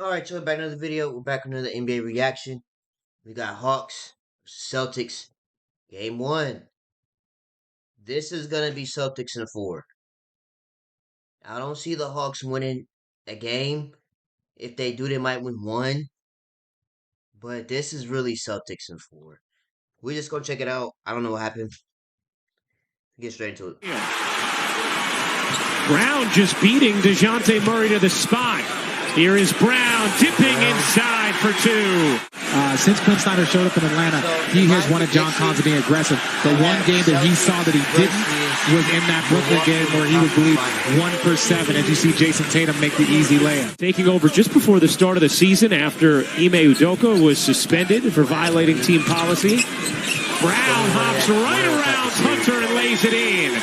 Alright, so we're back in another video. We're back with another NBA reaction. We got Hawks, Celtics, game 1. This is going to be Celtics in 4. I don't see the Hawks winning a game. If they do, they might win 1. But this is really Celtics in 4. We're just going to check it out. I don't know what happened. Get straight into it. Brown just beating DeJounte Murray to the spot. Here is Brown dipping inside for 2. Since Quinn Snyder showed up in Atlanta, he has wanted John Collins to be aggressive. The one game that he saw that he didn't was in that Brooklyn game where he would bleed 1 for 7 as you see Jason Tatum make the easy layup. Taking over just before the start of the season after Ime Udoka was suspended for violating team policy. Brown hops right around Hunter and lays it in.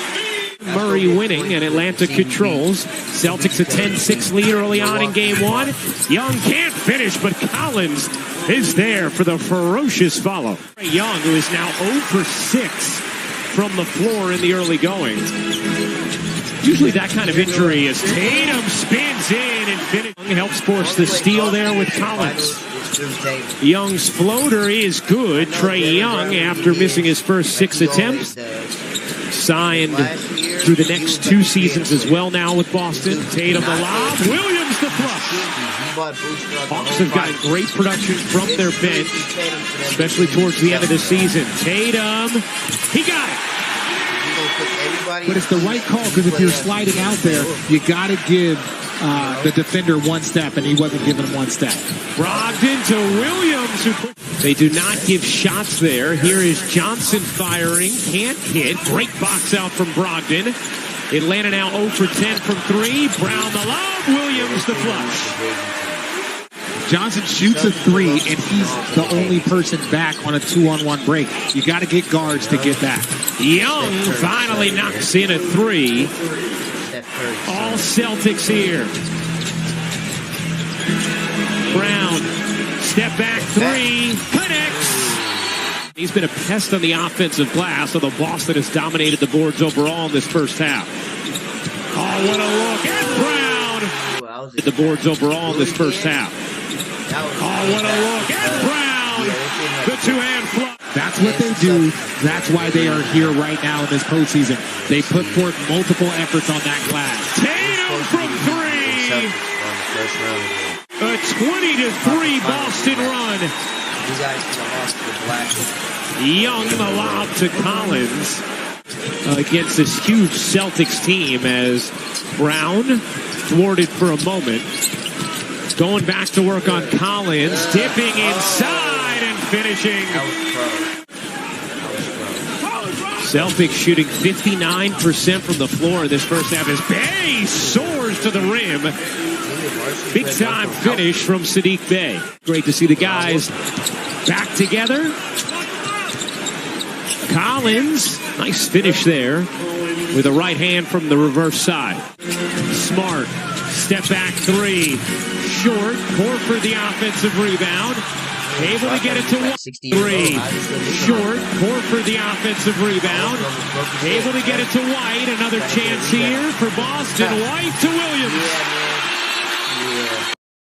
Murray winning, and Atlanta controls. Celtics a 10-6 lead early on in game 1. Young can't finish, but Collins is there for the ferocious follow. Young, who is now 0 for 6 from the floor in the early going. Usually that kind of injury as Tatum spins in and finishes. Helps force the steal there with Collins. Young's floater is good. Trae Young, after missing his first 6 attempts, signed through the next 2 seasons as well now with Boston. Tatum the lob, Williams the flush. Hawks have gotten great production from their bench, especially towards the end of the season. Tatum, he got it. But it's the right call, because if you're sliding out there, you got to give the defender 1 step, and he wasn't giving him 1 step. Brogdon to Williams. They do not give shots there. Here is Johnson firing. Can't hit. Great box out from Brogdon. Atlanta now 0 for 10 from 3. Brown the lob. Williams the flush. Johnson shoots a 3, and he's the only person back on a 2-on-1 break. You got to get guards to get back. Young finally knocks in a 3. All Celtics here. Brown, step back 3, connects. He's been a pest on the offensive glass, although Boston has dominated the boards overall in this first half. Oh, what a look at Brown. The boards overall in this first half. Oh, what a look at Brown. The 2-hand flush. That's what they do. That's why they are here right now in this postseason. They put forth multiple efforts on that glass. Tatum from 3. A 20-3 Boston run. Young the lob to Collins against this huge Celtics team as Brown thwarted for a moment. Going back to work on Collins, dipping inside and finishing. Celtics shooting 59% from the floor in this first half as Bey soars to the rim. Big time finish from Saddiq Bey. Great to see the guys back together. Collins, nice finish there with a right hand from the reverse side. Smart, step back 3. Short, Horford the offensive rebound. Able to get it to White. 3. Short, Horford the offensive rebound. Able to get it to White. Another chance here for Boston. White to Williams.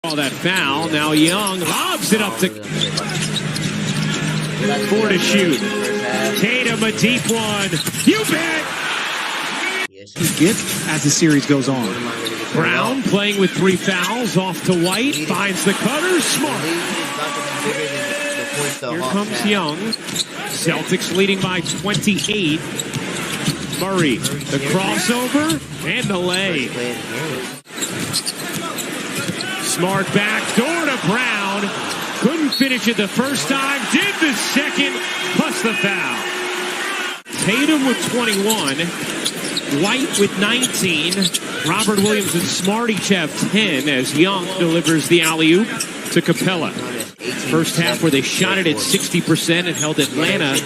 All that foul. Now Young lobs it up to 4 to shoot. Tatum a deep one. You bet. He gets as the series goes on. Brown playing with 3 fouls off to White. Finds the cutter. Smart. Here comes Young. Celtics leading by 28. Murray, the crossover and the lay. Smart back door to Brown. Couldn't finish it the first time. Did the second, plus the foul. Tatum with 21. White with 19. Robert Williams and Smart each have 10 as Young delivers the alley-oop to Capella. First half where they shot it at 60% and held Atlanta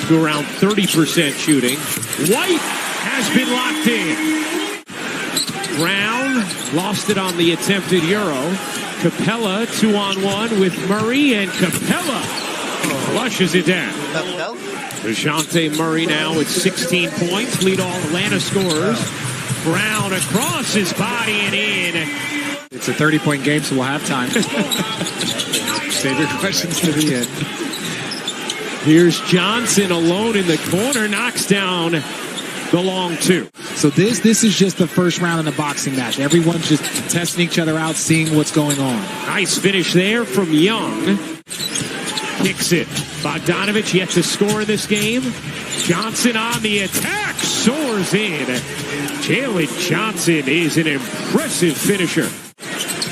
to around 30% shooting. White has been locked in. Brown lost it on the attempted Euro. Capella 2-on-1 with Murray, and Capella flushes it down. DeJounte Murray now with 16 points, lead all Atlanta scorers. Brown across his body and in. It's a 30-point game, so we'll have time. Save your questions to the end. Here's Johnson alone in the corner, knocks down the long two. So this is just the first round in a boxing match. Everyone's just testing each other out, seeing what's going on. Nice finish there from Young. Kicks it. Bogdanovich yet to score in this game. Johnson on the attack, soars in. Jalen Johnson is an impressive finisher.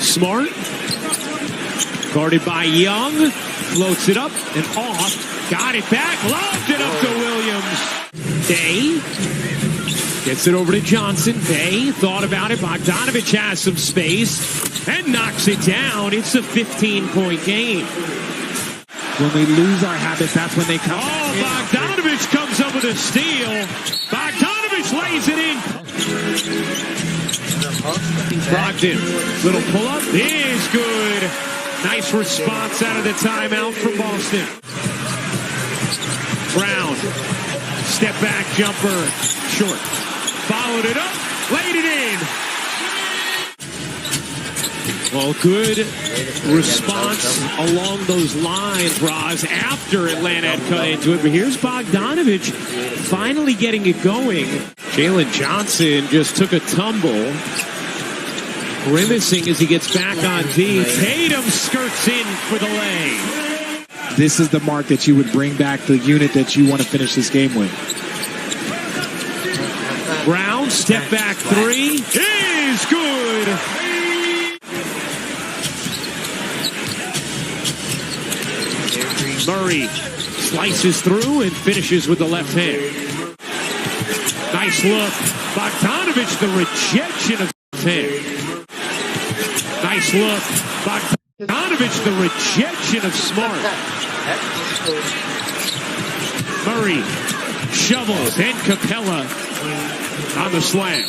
Smart. Guarded by Young. Floats it up and off. Got it back. Lobbed it up to Williams. Day gets it over to Johnson. Day thought about it. Bogdanovich has some space and knocks it down. It's a 15-point game. When we lose our habits, that's when they come. Oh, Bogdanovich comes up with a steal. Bogdanovich lays it in. Brogdon, little pull-up is good. Nice response out of the timeout from Boston. Brown, step back jumper, short. Followed it up, laid it in. Well, good response along those lines, Roz, after Atlanta had cut into it. But here's Bogdanovich finally getting it going. Jalen Johnson just took a tumble, grimacing as he gets back on D. Tatum skirts in for the lay. This is the mark that you would bring back the unit that you want to finish this game with. Brown, step back three, is good. Murray slices through and finishes with the left hand. Nice look. Bogdanovich, the rejection of the left hand. Nice look. Bogdanovich, the rejection of Smart. Murray shovels and Capella on the slam.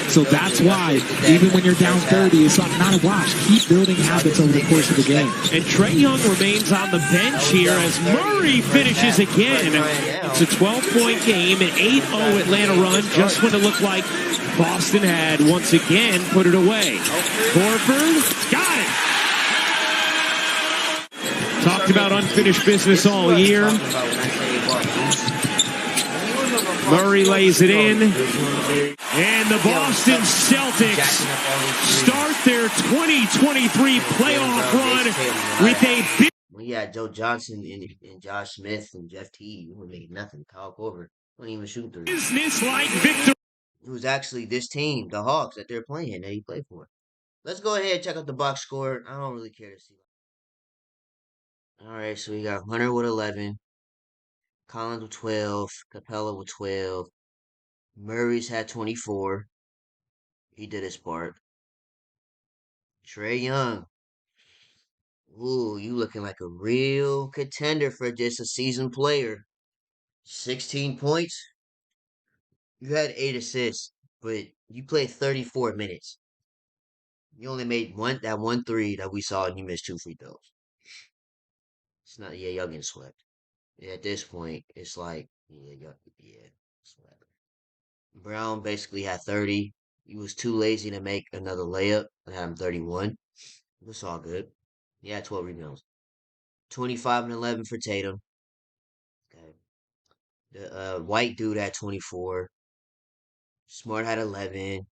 So that's why, even when you're down 30, it's not a wash. Keep building habits over the course of the game. And Trae Young remains on the bench here as Murray finishes again. It's a 12-point game, an 8-0 Atlanta run, just when it looked like Boston had once again put it away. Horford got it. Talked about unfinished business all year. Murray lays it in. And the Boston Celtics start their 2023 playoff run with a big... We had Joe Johnson and Josh Smith and Jeff Teague. We were making nothing. Kyle Korver don't even shoot three. Business-like victory. It was actually this team, the Hawks, that they're playing, that he played for. Let's go ahead and check out the box score. I don't really care to see. All right, so we got Hunter with 11. Collins with 12. Capella with 12. Murray's had 24. He did his part. Trae Young. Ooh, you looking like a real contender for just a seasoned player. 16 points. You had 8 assists, but you played 34 minutes. You only made that one three that we saw, and you missed 2 free throws. It's not, yeah, y'all getting swept. At this point, it's like, yeah, swept. Brown basically had 30. He was too lazy to make another layup and had him 31. It's all good. He had 12 rebounds. 25 and 11 for Tatum. Okay. The white dude had 24. Smart had 11.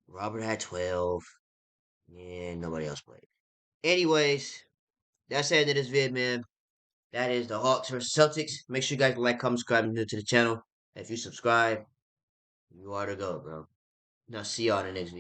Robert had 12. And nobody else played. Anyways, that's the end of this vid, man. That is the Hawks versus Celtics. Make sure you guys like, comment, subscribe, and new to the channel. If you subscribe, you are to go, bro. Now, see y'all in the next video.